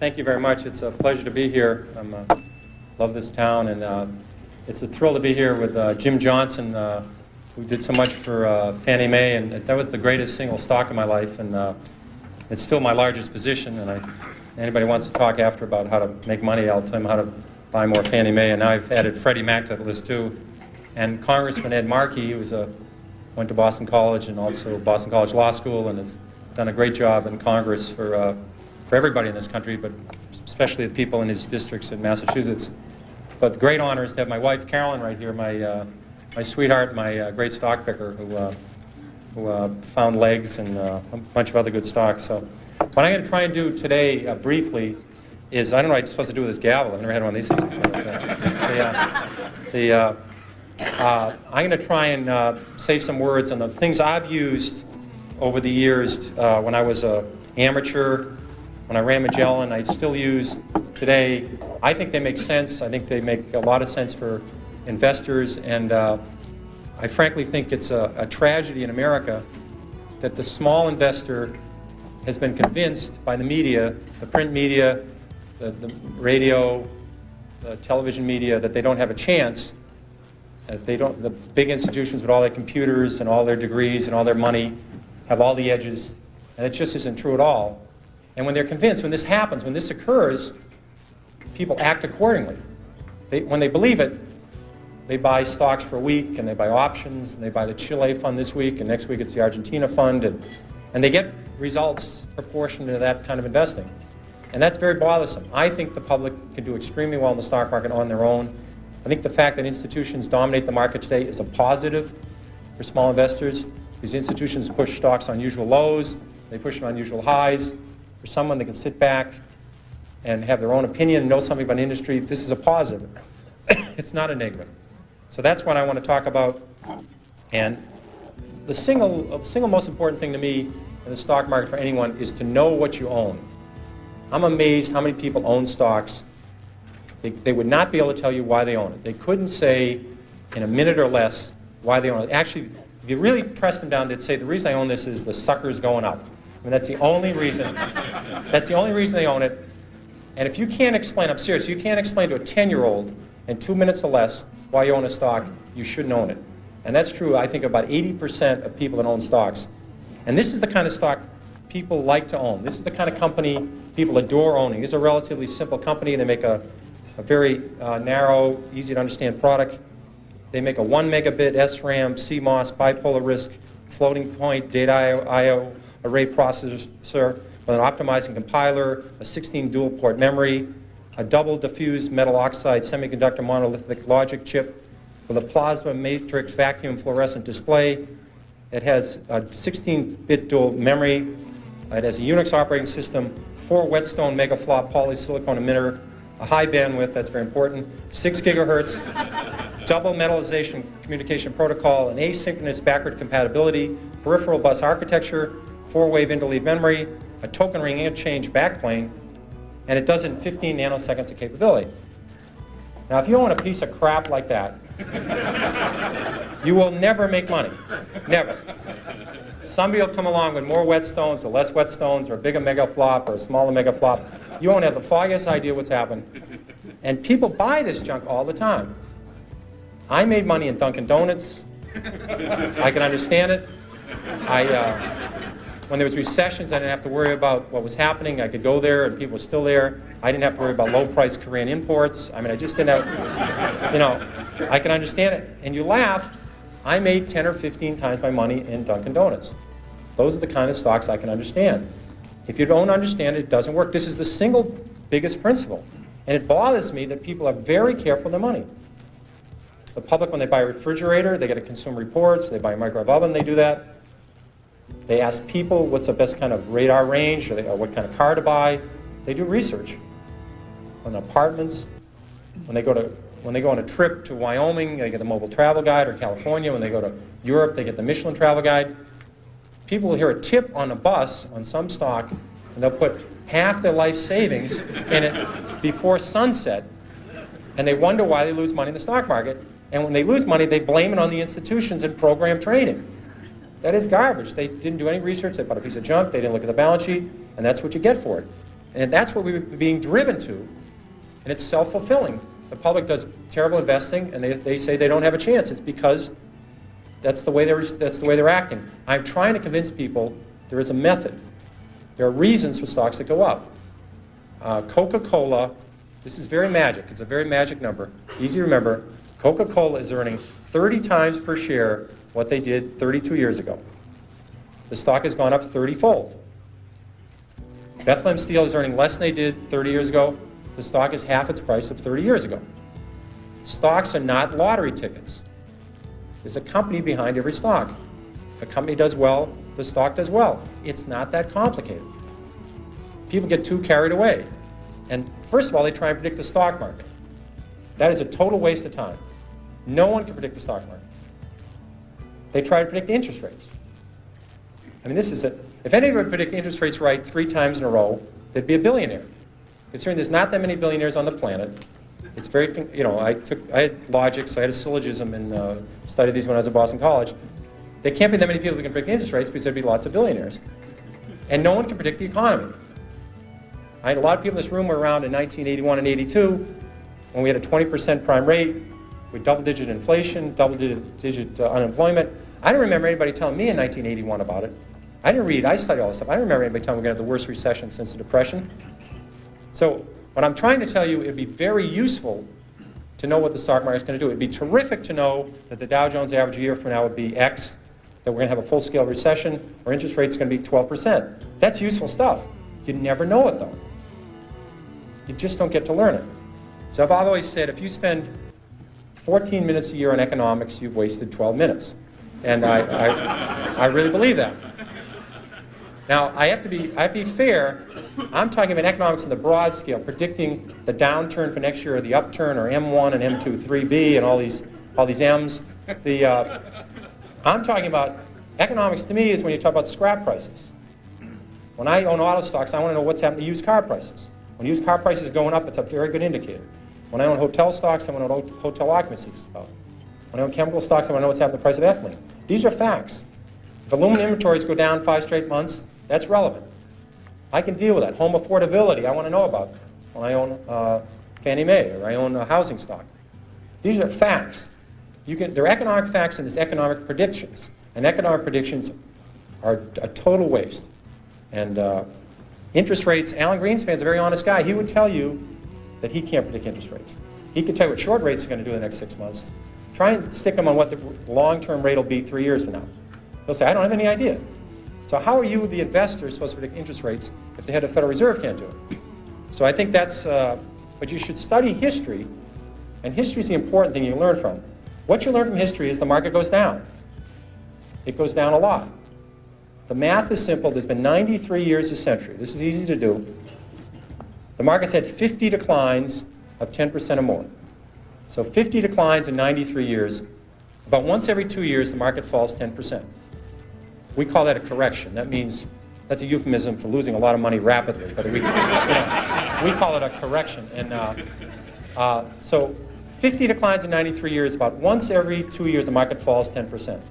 Thank you very much. It's a pleasure to be here. I love this town, and it's a thrill to be here with Jim Johnson, who did so much for Fannie Mae, and that was the greatest single stock in my life, and it's still my largest position. And anybody wants to talk after about how to make money, I'll tell them how to buy more Fannie Mae. And now I've added Freddie Mac to the list too. And Congressman Ed Markey, who went to Boston College and also Boston College Law School, and has done a great job in Congress for everybody in this country, but especially the people in his districts in Massachusetts. But the great honor is to have my wife Carolyn right here, my sweetheart, my great stock picker, who found legs and a bunch of other good stocks. So what I'm going to try and do today, briefly, is, I don't know what I'm supposed to do with this gavel. I've never had one of these things before. I'm going to try and say some words on the things I've used over the years when I was an amateur, when I ran Magellan. I still use today. I think they make sense. I think they make a lot of sense for investors, and I frankly think it's a tragedy in America that the small investor has been convinced by the media, the print media, the radio, the television media, that they don't have a chance. The big institutions with all their computers and all their degrees and all their money have all the edges, and it just isn't true at all. And when they're convinced, when this happens, when this occurs, people act accordingly. When they believe it, they buy stocks for a week, and they buy options, and they buy the Chile fund this week, and next week it's the Argentina fund, and they get results proportionate to that kind of investing. And that's very bothersome. I think the public can do extremely well in the stock market on their own. I think the fact that institutions dominate the market today is a positive for small investors. These institutions push stocks on usual lows, they push them on usual highs. For someone that can sit back and have their own opinion and know something about an industry, this is a positive. It's not a negative. So that's what I want to talk about. And the single most important thing to me in the stock market for anyone is to know what you own. I'm amazed how many people own stocks. They would not be able to tell you why they own it. They couldn't say in a minute or less why they own it. Actually, if you really press them down, they'd say, the reason I own this is the sucker's going up. I mean, that's the only reason. That's the only reason they own it. And if you can't explain, I'm serious, you can't explain to a 10-year-old in 2 minutes or less why you own a stock, you shouldn't own it. And that's true, I think, about 80% of people that own stocks. And this is the kind of stock people like to own. This is the kind of company people adore owning. This is a relatively simple company. They make a very narrow, easy to understand product. They make a 1 megabit SRAM, CMOS, bipolar risk, floating point, data I/O array processor with an optimizing compiler, a 16 dual port memory, a double diffused metal oxide semiconductor monolithic logic chip with a plasma matrix vacuum fluorescent display. It has a 16-bit dual memory. It has a Unix operating system, 4 whetstone megaflop polysilicon emitter, a high bandwidth, that's very important, 6 gigahertz, double metallization communication protocol, an asynchronous backward compatibility, peripheral bus architecture, 4-wave interleave memory, a token ring interchange backplane, and it does it in 15 nanoseconds of capability. Now, if you own a piece of crap like that, you will never make money. Never. Somebody will come along with more whetstones or less whetstones or a bigger megaflop or a smaller megaflop. You won't have the foggiest idea what's happened. And people buy this junk all the time. I made money in Dunkin' Donuts. I can understand it. When there was recessions, I didn't have to worry about what was happening. I could go there and people were still there. I didn't have to worry about low-priced Korean imports. I mean, I just didn't have, I can understand it. And you laugh, I made 10 or 15 times my money in Dunkin' Donuts. Those are the kind of stocks I can understand. If you don't understand it, it doesn't work. This is the single biggest principle. And it bothers me that people are very careful with their money. The public, when they buy a refrigerator, they get a Consumer Reports. They buy a microwave oven, they do that. They ask people what's the best kind of radar range or what kind of car to buy. They do research on apartments. When they go on a trip to Wyoming, they get the mobile travel guide, or California. When they go to Europe, they get the Michelin travel guide. People will hear a tip on a bus on some stock, and they'll put half their life savings in it before sunset, and they wonder why they lose money in the stock market. And when they lose money, they blame it on the institutions and program trading. That is garbage. They didn't do any research. They bought a piece of junk. They didn't look at the balance sheet, and that's what you get for it. And that's what we're being driven to, and it's self-fulfilling. The public does terrible investing, and they say they don't have a chance. It's because that's the way they're acting. I'm trying to convince people there is a method. There are reasons for stocks that go up. Coca-Cola, this is very magic. It's a very magic number. Easy to remember. Coca-Cola is earning 30 times per share what they did 32 years ago. The stock has gone up 30-fold. Bethlehem Steel is earning less than they did 30 years ago. The stock is half its price of 30 years ago. Stocks are not lottery tickets. There's a company behind every stock. If a company does well, the stock does well. It's not that complicated. People get too carried away. And first of all, they try and predict the stock market. That is a total waste of time. No one can predict the stock market. They try to predict interest rates. I mean, if anybody would predict interest rates right 3 times in a row, they'd be a billionaire. Considering there's not that many billionaires on the planet, it's very, I had logic, so I had a syllogism and studied these when I was at Boston College. There can't be that many people that can predict interest rates because there'd be lots of billionaires. And no one can predict the economy. I had a lot of people in this room were around in 1981 and 82 when we had a 20% prime rate with double-digit inflation, double-digit unemployment. I don't remember anybody telling me in 1981 about it. I didn't read, I studied all this stuff. I don't remember anybody telling me we're going to have the worst recession since the Depression. So what I'm trying to tell you, it'd be very useful to know what the stock market's going to do. It'd be terrific to know that the Dow Jones average a year from now would be X, that we're going to have a full-scale recession, or interest rate's going to be 12%. That's useful stuff. You never know it, though. You just don't get to learn it. So I've always said, if you spend 14 minutes a year on economics, you've wasted 12 minutes. And I really believe that. Now, I have to be fair. I'm talking about economics in the broad scale, predicting the downturn for next year, or the upturn, or M1 and M2, 3B, and all these M's. I'm talking about economics. To me, is when you talk about scrap prices. When I own auto stocks, I want to know what's happening to used car prices. When used car prices are going up, it's a very good indicator. When I own hotel stocks, I want to know what hotel occupancy is about. When I own chemical stocks, I want to know what's happening to the price of ethylene. These are facts. If aluminum inventories go down 5 straight months, that's relevant. I can deal with that. Home affordability, I want to know about when I own Fannie Mae or I own a housing stock. These are facts. They're economic facts and there's economic predictions. And economic predictions are a total waste. And interest rates, Alan Greenspan's a very honest guy. He would tell you that he can't predict interest rates. He could tell you what short rates are going to do in the next 6 months. Try and stick them on what the long-term rate will be 3 years from now. He'll say, I don't have any idea. So how are you, the investor, supposed to predict interest rates if the head of the Federal Reserve can't do it? So I think that's, but you should study history, and history is the important thing you learn from. What you learn from history is the market goes down. It goes down a lot. The math is simple. There's been 93 years a century. This is easy to do. The market's had 50 declines of 10% or more. So 50 declines in 93 years. About once every 2 years, the market falls 10%. We call that a correction. That means, that's a euphemism for losing a lot of money rapidly, but we call it a correction. And so 50 declines in 93 years, about once every 2 years, the market falls 10%.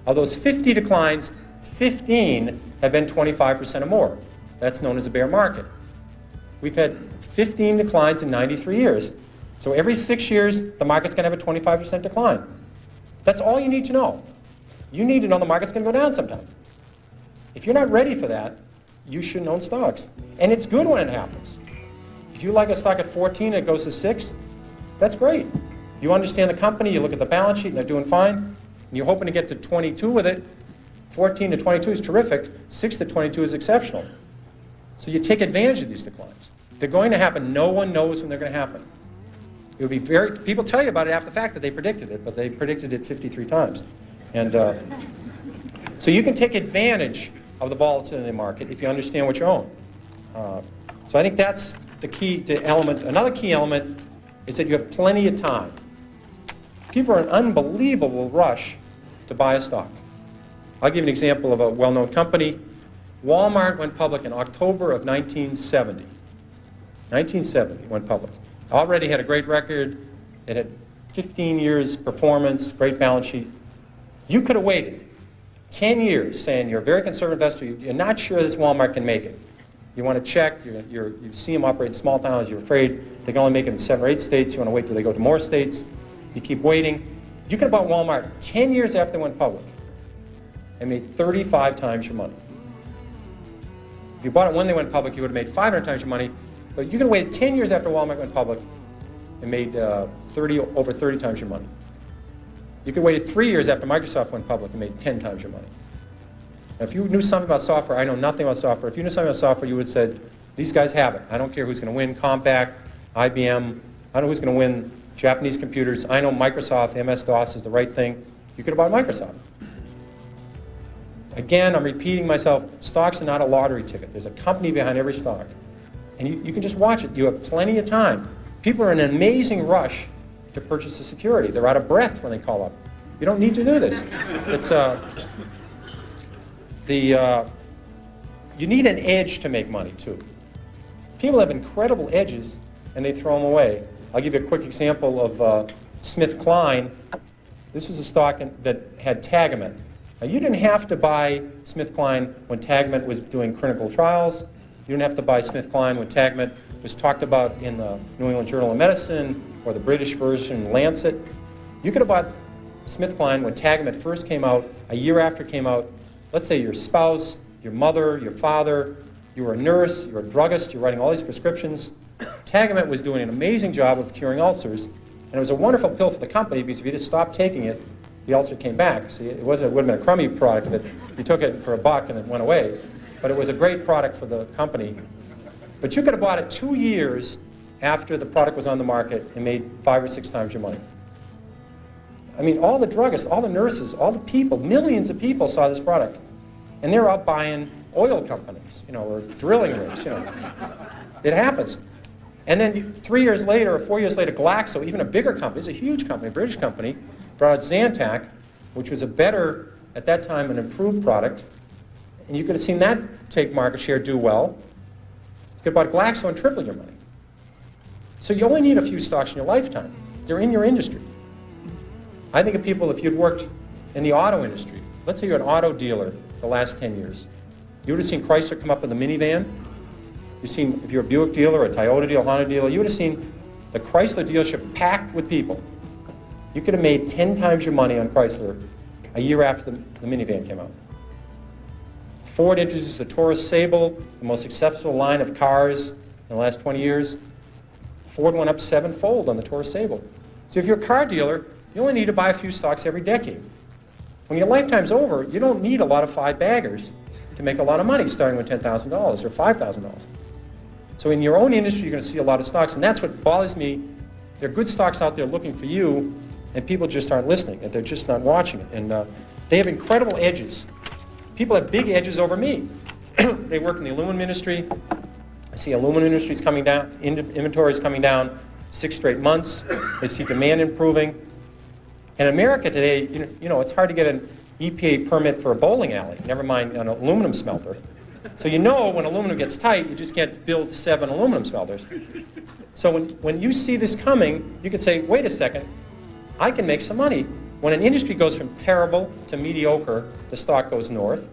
Of those 50 declines, 15 have been 25% or more. That's known as a bear market. We've had 15 declines in 93 years. So every 6 years, the market's going to have a 25% decline. That's all you need to know. You need to know the market's going to go down sometime. If you're not ready for that, you shouldn't own stocks. And it's good when it happens. If you like a stock at 14 and it goes to 6, that's great. You understand the company, you look at the balance sheet and they're doing fine, and you're hoping to get to 22 with it. 14 to 22 is terrific. 6 to 22 is exceptional. So you take advantage of these declines. They're going to happen. No one knows when they're going to happen. It would be people tell you about it after the fact that they predicted it, but they predicted it 53 times. And so you can take advantage of the volatility in the market if you understand what you own. So I think that's the key element. Another key element is that you have plenty of time. People are in an unbelievable rush to buy a stock. I'll give you an example of a well-known company. Walmart went public in October of 1970. 1970 went public. Already had a great record. It had 15 years performance, great balance sheet. You could have waited 10 years saying you're a very conservative investor, you're not sure this Walmart can make it. You want to check, you see them operate in small towns, you're afraid they can only make it in 7 or 8 states, you want to wait till they go to more states, you keep waiting. You could have bought Walmart 10 years after they went public and made 35 times your money. If you bought it when they went public, you would have made 500 times your money, but you could have waited 10 years after Walmart went public and made over 30 times your money. You could have waited 3 years after Microsoft went public and made 10 times your money. Now, if you knew something about software, I know nothing about software. If you knew something about software, you would have said, these guys have it. I don't care who's going to win, Compaq, IBM. I don't know who's going to win Japanese computers. I know Microsoft, MS-DOS is the right thing. You could have bought Microsoft. Again, I'm repeating myself, stocks are not a lottery ticket. There's a company behind every stock. And you can just watch it. You have plenty of time. People are in an amazing rush to purchase a security. They're out of breath when they call up. You don't need to do this. It's you need an edge to make money, too. People have incredible edges, and they throw them away. I'll give you a quick example of SmithKline. This was a stock that had Tagamet. Now, you didn't have to buy SmithKline when Tagamet was doing clinical trials. You didn't have to buy SmithKline when Tagamet was talked about in the New England Journal of Medicine or the British version, Lancet. You could have bought SmithKline when Tagamet first came out, a year after it came out. Let's say your spouse, your mother, your father, you were a nurse, you were a druggist, you're writing all these prescriptions. Tagamet was doing an amazing job of curing ulcers, and it was a wonderful pill for the company because if you just stopped taking it, the ulcer came back. See, it would have been a crummy product if you took it for $1 and it went away, but it was a great product for the company. But you could have bought it 2 years after the product was on the market and made 5 or 6 times your money. I mean, all the druggists, all the nurses, all the people, millions of people saw this product. And they're out buying oil companies, or drilling rigs, It happens. And then 3 years later or 4 years later, Glaxo, even a bigger company, it's a huge company, a British company, brought out Zantac, which was a better, at that time, an improved product. And you could have seen that take market share, do well. You could have bought Glaxo and triple your money. So you only need a few stocks in your lifetime. They're in your industry. I think of people, if you'd worked in the auto industry, let's say you're an auto dealer the last 10 years, you would have seen Chrysler come up with a minivan. You've seen, if you're a Buick dealer, a Toyota dealer, Honda dealer, you would have seen the Chrysler dealership packed with people. You could have made 10 times your money on Chrysler a year after the minivan came out. Ford introduced the Taurus Sable, the most successful line of cars in the last 20 years. Ford went up 7-fold on the Taurus Sable. So if you're a car dealer, you only need to buy a few stocks every decade. When your lifetime's over, you don't need a lot of 5-baggers to make a lot of money starting with $10,000 or $5,000. So in your own industry, you're going to see a lot of stocks, and that's what bothers me. There are good stocks out there looking for you, and people just aren't listening, and they're just not watching it. And they have incredible edges. People have big edges over me. They work in the aluminum industry. I see aluminum industries coming down, inventories coming down 6 straight months. They see demand improving. And in America today, it's hard to get an EPA permit for a bowling alley, never mind an aluminum smelter. So when aluminum gets tight, you just can't build 7 aluminum smelters. So when you see this coming, you can say, wait a second, I can make some money. When an industry goes from terrible to mediocre, the stock goes north.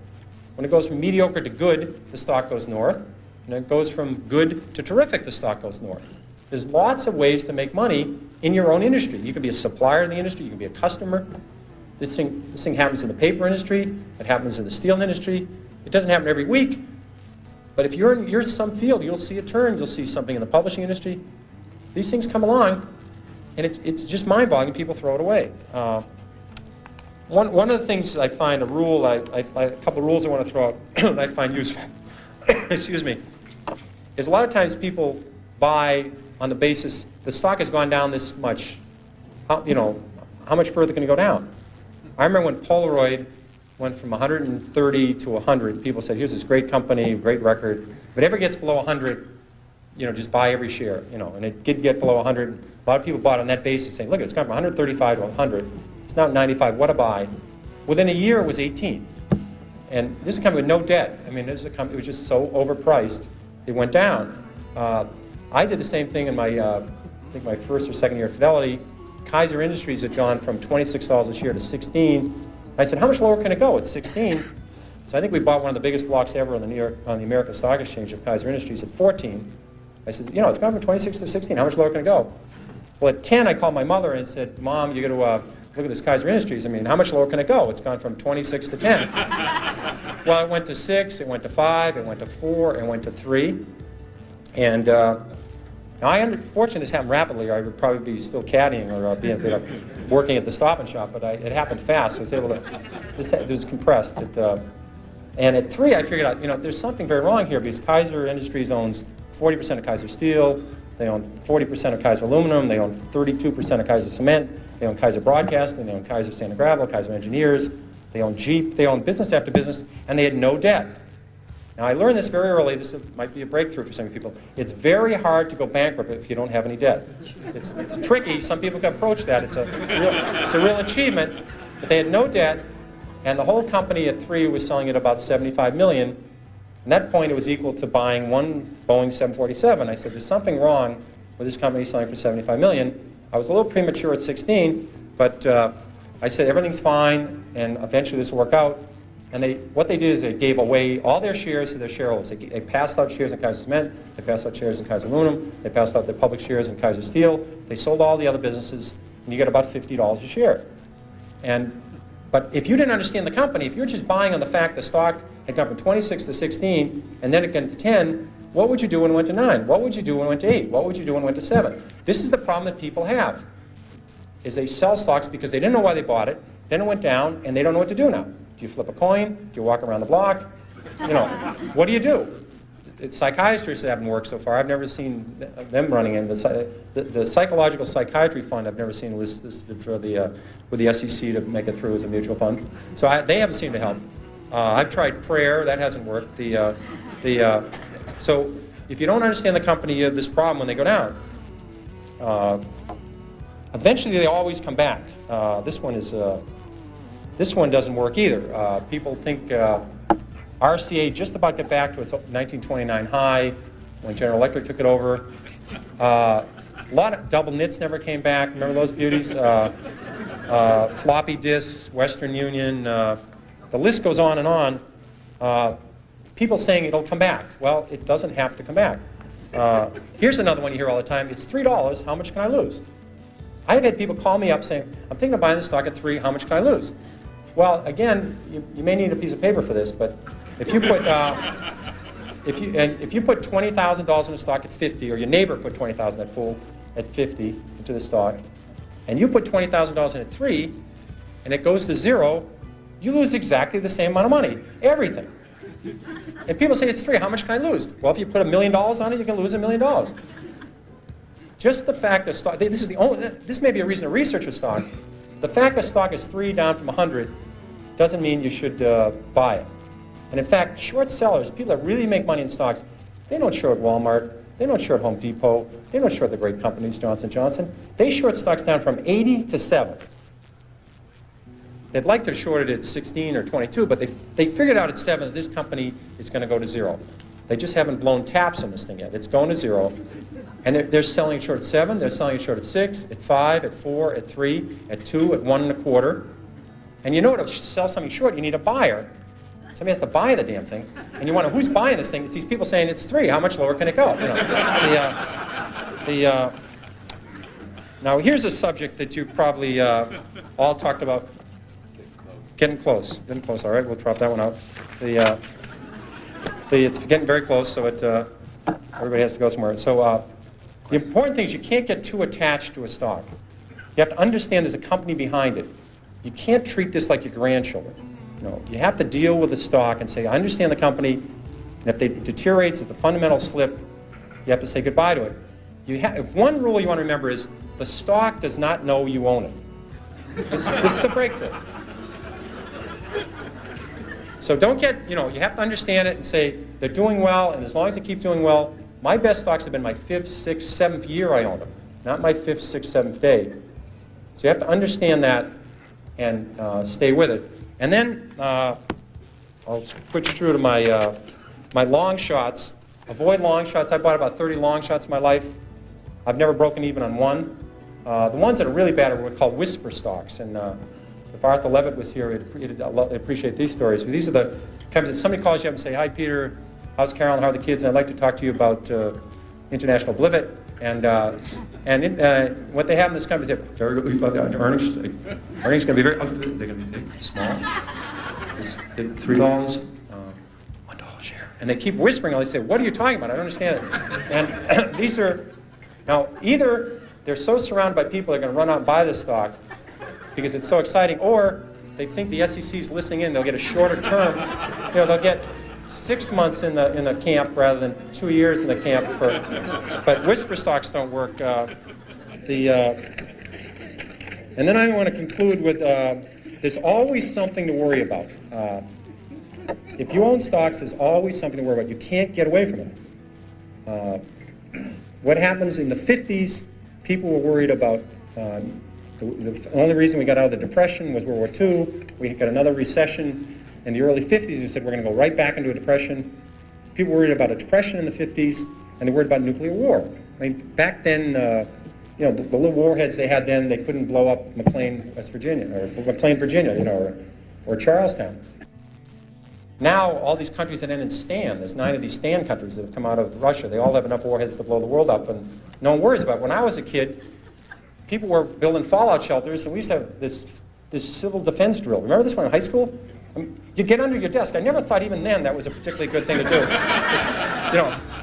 When it goes from mediocre to good, the stock goes north. And it goes from good to terrific, the stock goes north. There's lots of ways to make money in your own industry. You can be a supplier in the industry, you can be a customer. This thing happens in the paper industry, it happens in the steel industry. It doesn't happen every week, but if you're in some field, you'll see a turn, you'll see something in the publishing industry. These things come along, and it's just mind-boggling, people throw it away. One of the things I find a couple of rules I want to throw out that I find useful, excuse me, is a lot of times people buy on the basis the stock has gone down this much. How much further can it go down? I remember when Polaroid went from 130 to 100. People said, "Here's this great company, great record. If it ever gets below 100, just buy every share." And it did get below 100. A lot of people bought on that basis, saying, "Look, it's gone from 135 to 100. It's now 95. What a buy!" Within a year, it was 18. And this is a company with no debt. I mean, this is a company. It was just so overpriced. It went down. I did the same thing in I think my first or second year at Fidelity. Kaiser Industries had gone from $26 a share to 16. I said, how much lower can it go? It's 16. So I think we bought one of the biggest blocks ever on the American Stock Exchange of Kaiser Industries at 14. I said, you know, it's gone from 26 to 16. How much lower can it go? Well, at 10, I called my mother and said, Mom, you got to look at this Kaiser Industries. I mean, how much lower can it go? It's gone from 26 to 10. Well, it went to 6, it went to 5, it went to 4, it went to 3. And now I am fortunate this happened rapidly, or I would probably be still caddying or working at the Stop and Shop, but it happened fast. So I was able to, it was compressed. And at 3, I figured out, you know, there's something very wrong here because Kaiser Industries owns 40% of Kaiser Steel, they own 40% of Kaiser Aluminum, they own 32% of Kaiser Cement, they own Kaiser Broadcasting, they own Kaiser Sand and Gravel, Kaiser Engineers, they own Jeep, they own business after business, and they had no debt. Now, I learned this very early. This might be a breakthrough for some people. It's very hard to go bankrupt if you don't have any debt. It's tricky. Some people can approach that. It's a real achievement. But they had no debt, and the whole company at 3 was selling at about $75 million. At that point, it was equal to buying one Boeing 747. I said, there's something wrong with this company selling for $75 million. I was a little premature at 16, but I said, everything's fine, and eventually this will work out. And what they did is they gave away all their shares to their shareholders. They passed out shares in Kaiser Cement, they passed out shares in Kaiser Aluminum, they passed out their public shares in Kaiser Steel, they sold all the other businesses, and you get about $50 a share. But if you didn't understand the company, if you're just buying on the fact the stock had gone from 26 to 16, and then it got to 10, what would you do when it went to 9? What would you do when it went to 8? What would you do when it went to 7? This is the problem that people have, is they sell stocks because they didn't know why they bought it, then it went down, and they don't know what to do now. Do you flip a coin? Do you walk around the block? You know, what do you do? Psychiatrists haven't worked so far. I've never seen them running in. The Psychological Psychiatry Fund, I've never seen listed for with the SEC to make it through as a mutual fund. So they haven't seemed to help. I've tried prayer. That hasn't worked. So if you don't understand the company, you have this problem when they go down. Eventually, they always come back. This one doesn't work either. People think RCA just about got back to its 1929 high when General Electric took it over. A lot of double knits never came back. Remember those beauties? Floppy disks, Western Union. The list goes on and on. People saying it'll come back. Well, it doesn't have to come back. Here's another one you hear all the time. It's $3. How much can I lose? I've had people call me up saying, I'm thinking of buying this stock at 3. How much can I lose? Well, again, you may need a piece of paper for this, but if you put if you put $20,000 in a stock at 50, or your neighbor put $20,000 at 50 into the stock, and you put $20,000 in at 3, and it goes to 0, you lose exactly the same amount of money, everything. And people say it's 3. How much can I lose? Well, if you put $1 million on it, you can lose $1 million. Just the fact that stock, this may be a reason to research a stock. The fact that stock is 3 down from 100 doesn't mean you should buy it. And in fact, short sellers, people that really make money in stocks, they don't short Walmart, they don't short Home Depot, they don't short the great companies, Johnson & Johnson. They short stocks down from 80 to 7. They'd like to short it at 16 or 22, but they figured out at 7 that this company is going to go to 0. They just haven't blown taps on this thing yet. It's going to 0. And they're selling it short at 7, they're selling it short at 6, at 5, at 4, at 3, at 2, at 1 1/4. And you know to sell something short, you need a buyer. Somebody has to buy the damn thing. And you wonder, who's buying this thing? It's these people saying it's 3. How much lower can it go? You know, now, here's a subject that you probably all talked about. Getting close. Getting close. All right, we'll drop that one out. It's getting very close, so everybody has to go somewhere. So the important thing is you can't get too attached to a stock. You have to understand there's a company behind it. You can't treat this like your grandchildren. No, you have to deal with the stock and say, I understand the company, and if it deteriorates, if the fundamentals slip, you have to say goodbye to it. If one rule you want to remember is the stock does not know you own it. This is a breakthrough. So don't get, you have to understand it and say they're doing well, and as long as they keep doing well, my best stocks have been my 5th, 6th, 7th year I own them, not my 5th, 6th, 7th day. So you have to understand that and stay with it. And then I'll switch through to my long shots. Avoid long shots. I bought about 30 long shots in my life. I've never broken even on one. The ones that are really bad are what we call whisper stocks. And if Arthur Levitt was here, he'd appreciate these stories. But these are the Sometimes somebody calls you up and say, "Hi, Peter, how's Carolyn, how are the kids? And I'd like to talk to you about International Blivet." And what they have in this company is very good about the earnings. Earnings going to be very, they're going to be big, small. This $3, $1 a share. And they keep whispering. They say, "What are you talking about? I don't understand it." And these are, now either they're so surrounded by people they're going to run out and buy this stock because it's so exciting, or they think the SEC's listening in. They'll get a shorter term. They'll get 6 months in the camp rather than 2 years in the camp. But whisper stocks don't work. And then I want to conclude with there's always something to worry about. If you own stocks, there's always something to worry about. You can't get away from it. What happens in the 50s, people were worried about the only reason we got out of the Depression was World War II. We got another recession. In the early 50s, they said we're going to go right back into a depression. People were worried about a depression in the 50s, and they were worried about nuclear war. I mean, back then, the little warheads they had then, they couldn't blow up McLean, West Virginia, or McLean, Virginia, or Charlestown. Now, all these countries that end in STAN, there's 9 of these STAN countries that have come out of Russia. They all have enough warheads to blow the world up, and no one worries about it. When I was a kid, people were building fallout shelters, and we used to have this civil defense drill. Remember this one in high school? You get under your desk. I never thought even then that was a particularly good thing to do.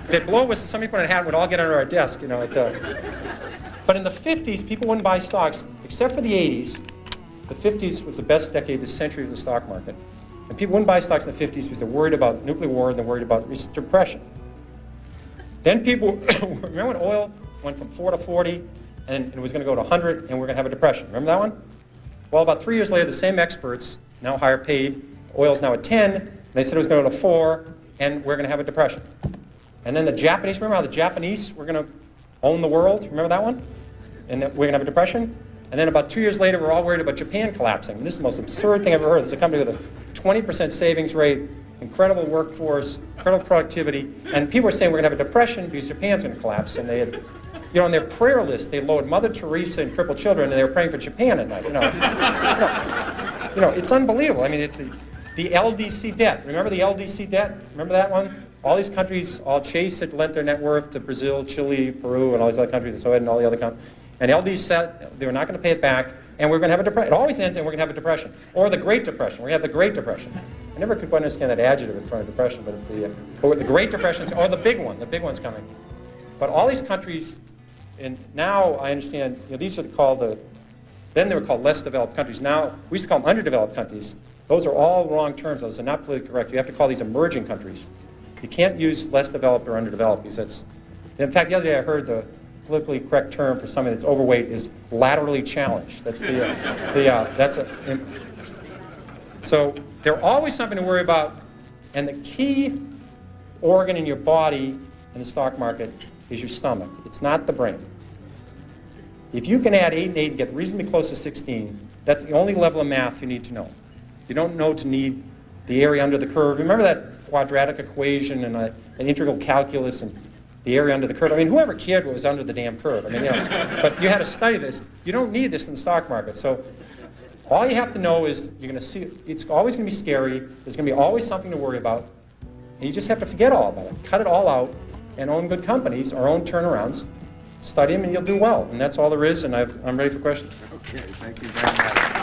They'd blow us, somebody put on a hat, and we'd all get under our desk. But in the 50s, people wouldn't buy stocks, except for the 80s. The 50s was the best decade, the century of the stock market. And people wouldn't buy stocks in the 50s because they're worried about nuclear war and they're worried about depression. Then people, remember when oil went from 4 to 40, and it was going to go to 100, and we're going to have a depression. Remember that one? Well, about 3 years later, the same experts, now higher paid, oil's now at 10, and they said it was going to go to 4, and we're going to have a depression. And then the Japanese, remember how the Japanese were going to own the world? Remember that one? And that we're going to have a depression? And then about 2 years later, we're all worried about Japan collapsing. And this is the most absurd thing I've ever heard. There's a company with a 20% savings rate, incredible workforce, incredible productivity, and people are saying we're going to have a depression because Japan's going to collapse. And they had, on their prayer list, they loaded Mother Teresa and crippled children, and they were praying for Japan at night. It's unbelievable. I mean, the LDC debt. Remember the LDC debt? Remember that one? All these countries, all Chase had lent their net worth to Brazil, Chile, Peru, and all these other countries, and so and all the other countries. And LD said they were not going to pay it back, and we're going to have a depression. It always ends in we're going to have a depression, or the Great Depression. We're going to have the Great Depression. I never could quite understand that adjective in front of depression, but the Great Depression, or the big one. The big one's coming. But all these countries, and now I understand. These are called then they were called less developed countries. Now we used to call them underdeveloped countries. Those are all wrong terms. Those are not politically correct. You have to call these emerging countries. You can't use less developed or underdeveloped because that's. In fact, the other day I heard the politically correct term for somebody that's overweight is laterally challenged. That's so there's always something to worry about, and the key organ in your body in the stock market is your stomach. It's not the brain. If you can add 8 and 8 and get reasonably close to 16, that's the only level of math you need to know. You don't know to need the area under the curve. Remember that quadratic equation and an integral calculus and the area under the curve? I mean, whoever cared what was under the damn curve? I mean, but you had to study this. You don't need this in the stock market. So all you have to know is you're going to see, it's always going to be scary. There's going to be always something to worry about. And you just have to forget all about it. Cut it all out and own good companies or own turnarounds. Study them and you'll do well. And that's all there is. And I'm ready for questions. Okay, thank you very much.